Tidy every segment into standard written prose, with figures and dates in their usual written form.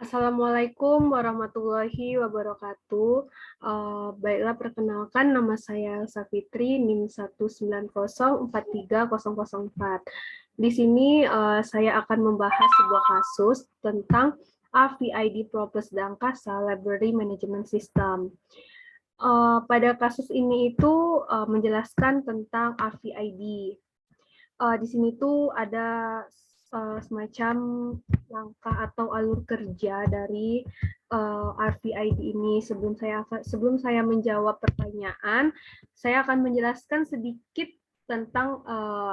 Assalamualaikum warahmatullahi wabarakatuh. Baiklah, perkenalkan nama saya Elsa Fitri, NIM 190430004. Di sini saya akan membahas sebuah kasus tentang AVID Propus Dangkasa Library Management System. Pada kasus ini itu menjelaskan tentang AVID. Di sini tuh ada semacam langkah atau alur kerja dari RVID ini. Sebelum saya menjawab pertanyaan, saya akan menjelaskan sedikit tentang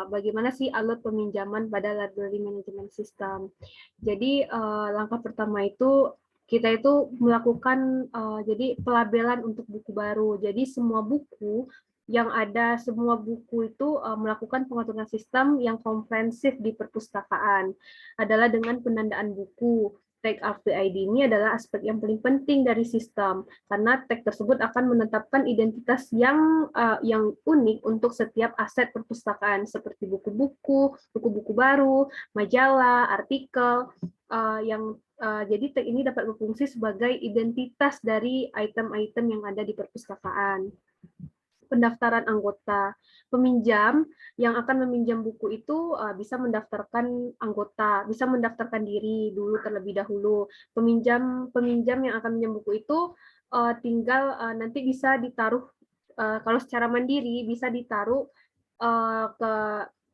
bagaimana sih alur peminjaman pada library management system. Jadi langkah pertama itu kita itu melakukan jadi pelabelan untuk buku baru. Jadi semua buku itu melakukan pengaturan sistem yang komprehensif di perpustakaan adalah dengan penandaan buku. Tag RFID ini adalah aspek yang paling penting dari sistem karena tag tersebut akan menetapkan identitas yang unik untuk setiap aset perpustakaan seperti buku-buku, buku-buku baru, majalah, artikel jadi tag ini dapat berfungsi sebagai identitas dari item-item yang ada di perpustakaan. Pendaftaran anggota. Peminjam yang akan meminjam buku itu bisa mendaftarkan anggota, bisa mendaftarkan diri dulu terlebih dahulu. Peminjam yang akan meminjam buku itu tinggal nanti bisa ditaruh kalau secara mandiri bisa ditaruh ke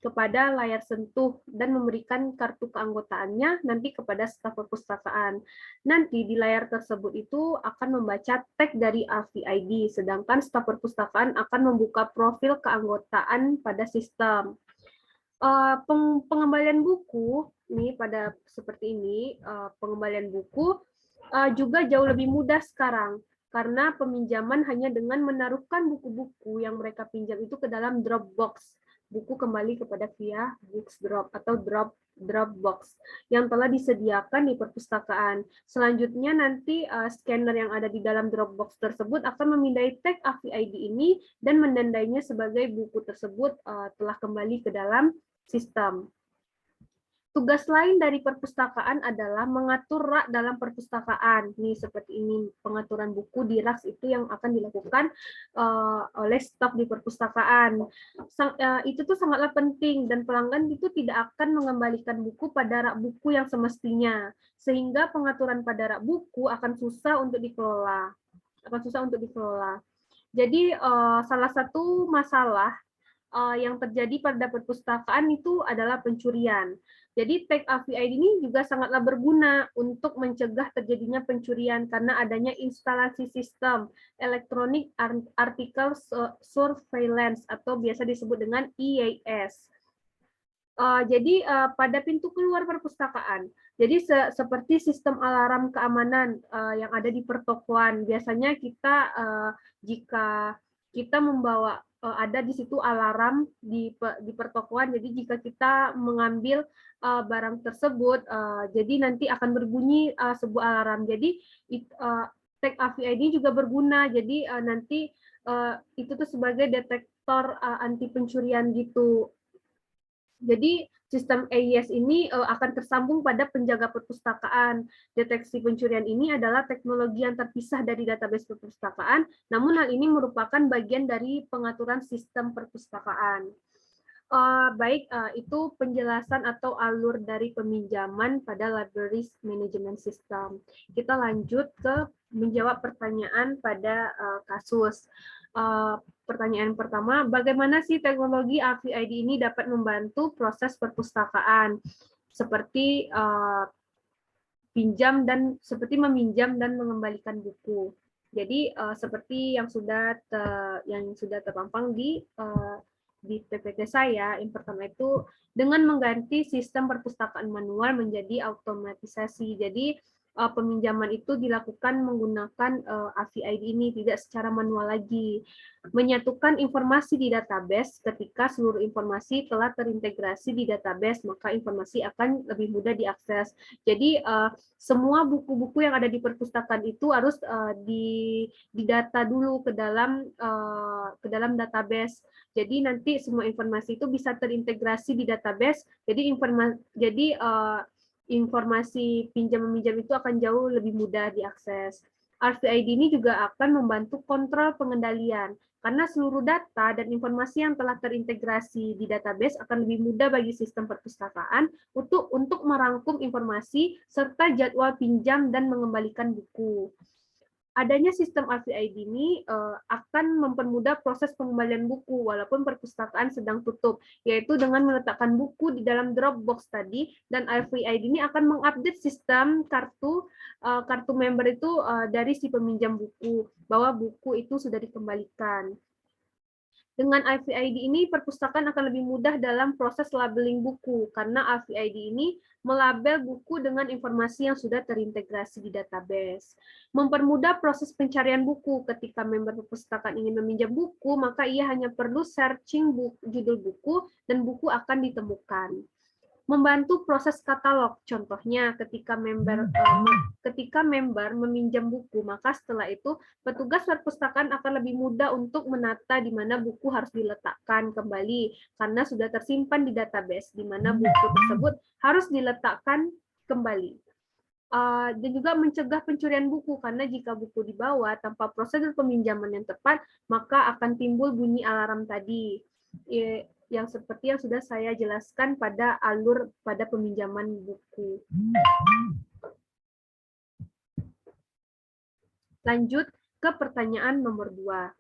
kepada layar sentuh dan memberikan kartu keanggotaannya nanti kepada staf perpustakaan. Nanti di layar tersebut itu akan membaca tag dari RFID, sedangkan staf perpustakaan akan membuka profil keanggotaan pada sistem. Pengembalian buku nih pada seperti ini, pengembalian buku juga jauh lebih mudah sekarang karena peminjaman hanya dengan menaruhkan buku-buku yang mereka pinjam itu ke dalam Dropbox. Buku kembali kepada via Booksdrop atau Dropbox yang telah disediakan di perpustakaan. Selanjutnya nanti scanner yang ada di dalam Dropbox tersebut akan memindai tag RFID ini dan menandainya sebagai buku tersebut telah kembali ke dalam sistem. Tugas lain dari perpustakaan adalah mengatur rak dalam perpustakaan. Nih seperti ini pengaturan buku di rak itu yang akan dilakukan oleh staf di perpustakaan. Itu tuh sangatlah penting dan pelanggan itu tidak akan mengembalikan buku pada rak buku yang semestinya, sehingga pengaturan pada rak buku akan susah untuk dikelola. Jadi salah satu masalah yang terjadi pada perpustakaan itu adalah pencurian. Jadi tag RFID ini juga sangatlah berguna untuk mencegah terjadinya pencurian karena adanya instalasi sistem Electronic Article Surveillance atau biasa disebut dengan EAS. Jadi pada pintu keluar perpustakaan. Jadi seperti sistem alarm keamanan yang ada di pertokoan. Biasanya kita jika kita membawa ada di situ alarm di pertokoan. Jadi jika kita mengambil barang tersebut, jadi nanti akan berbunyi sebuah alarm. Jadi tag RFID juga berguna. Jadi nanti itu tuh sebagai detektor anti pencurian gitu. Jadi sistem EIS ini akan tersambung pada penjaga perpustakaan. Deteksi pencurian ini adalah teknologi yang terpisah dari database perpustakaan, namun hal ini merupakan bagian dari pengaturan sistem perpustakaan. Itu penjelasan atau alur dari peminjaman pada library management system. Kita lanjut ke menjawab pertanyaan pada kasus. Pertanyaan pertama, bagaimana sih teknologi RFID ini dapat membantu proses perpustakaan seperti meminjam dan mengembalikan buku. Jadi seperti yang sudah terpampang di PPT saya, yang pertama itu dengan mengganti sistem perpustakaan manual menjadi automatisasi. Jadi peminjaman itu dilakukan menggunakan RFID ini tidak secara manual lagi. Menyatukan informasi di database, ketika seluruh informasi telah terintegrasi di database, maka informasi akan lebih mudah diakses. Jadi semua buku-buku yang ada di perpustakaan itu harus didata dulu ke dalam database. Jadi nanti semua informasi itu bisa terintegrasi di database. Jadi informasi pinjam-meminjam itu akan jauh lebih mudah diakses. RFID ini juga akan membantu kontrol pengendalian, karena seluruh data dan informasi yang telah terintegrasi di database akan lebih mudah bagi sistem perpustakaan untuk merangkum informasi serta jadwal pinjam dan mengembalikan buku. Adanya sistem RFID ini akan mempermudah proses pengembalian buku walaupun perpustakaan sedang tutup, yaitu dengan meletakkan buku di dalam Dropbox tadi, dan RFID ini akan mengupdate sistem kartu member itu dari si peminjam buku bahwa buku itu sudah dikembalikan. Dengan RFID ini, perpustakaan akan lebih mudah dalam proses labeling buku, karena RFID ini melabel buku dengan informasi yang sudah terintegrasi di database. Mempermudah proses pencarian buku. Ketika member perpustakaan ingin meminjam buku, maka ia hanya perlu searching judul buku, dan buku akan ditemukan. Membantu proses katalog, contohnya ketika member meminjam buku, maka setelah itu petugas perpustakaan akan lebih mudah untuk menata di mana buku harus diletakkan kembali karena sudah tersimpan di database di mana buku tersebut harus diletakkan kembali. Dan juga mencegah pencurian buku, karena jika buku dibawa tanpa prosedur peminjaman yang tepat, maka akan timbul bunyi alarm tadi, yang seperti yang sudah saya jelaskan pada alur pada peminjaman buku. Lanjut ke pertanyaan nomor 2.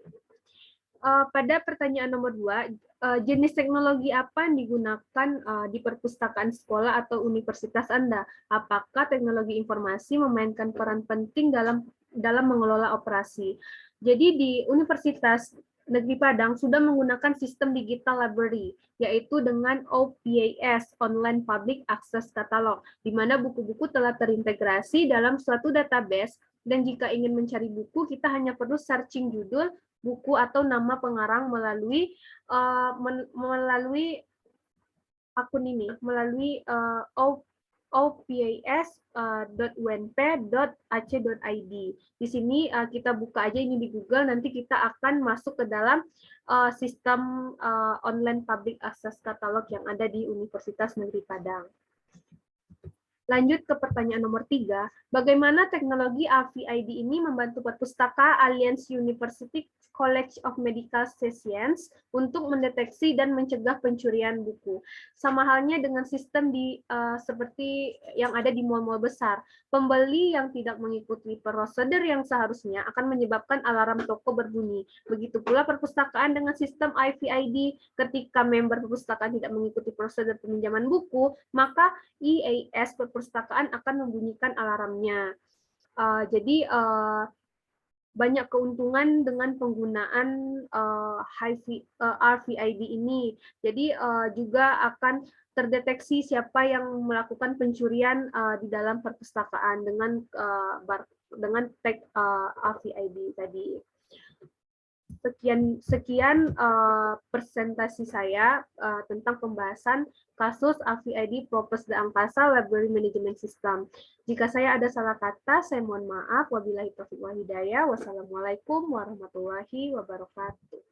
Pada pertanyaan nomor 2, jenis teknologi apa yang digunakan di perpustakaan sekolah atau universitas Anda? Apakah teknologi informasi memainkan peran penting dalam mengelola operasi? Jadi di Universitas Negeri Padang sudah menggunakan sistem digital library, yaitu dengan OPAS, Online Public Access Catalog, di mana buku-buku telah terintegrasi dalam suatu database, dan jika ingin mencari buku, kita hanya perlu searching judul, buku, atau nama pengarang melalui akun ini, melalui opas.unp.ac.id. Di sini kita buka aja ini di Google, nanti kita akan masuk ke dalam sistem online public access catalog yang ada di Universitas Negeri Padang. Lanjut ke pertanyaan nomor 3, bagaimana teknologi RFID ini membantu perpustaka Alliance University College of Medical Science untuk mendeteksi dan mencegah pencurian buku. Sama halnya dengan sistem seperti yang ada di mal-mal besar. Pembeli yang tidak mengikuti prosedur yang seharusnya akan menyebabkan alarm toko berbunyi. Begitu pula perpustakaan dengan sistem RFID, ketika member perpustakaan tidak mengikuti prosedur peminjaman buku, maka IAS perpustakaan akan membunyikan alarmnya. Jadi banyak keuntungan dengan penggunaan RFID ini. Jadi juga akan terdeteksi siapa yang melakukan pencurian di dalam perpustakaan dengan tag RFID tadi. Sekian presentasi saya tentang pembahasan kasus RFID Propus de Angkasa Library Management System. Jika saya ada salah kata, saya mohon maaf. Wabillahi taufiq wal hidayah. Wassalamualaikum warahmatullahi wabarakatuh.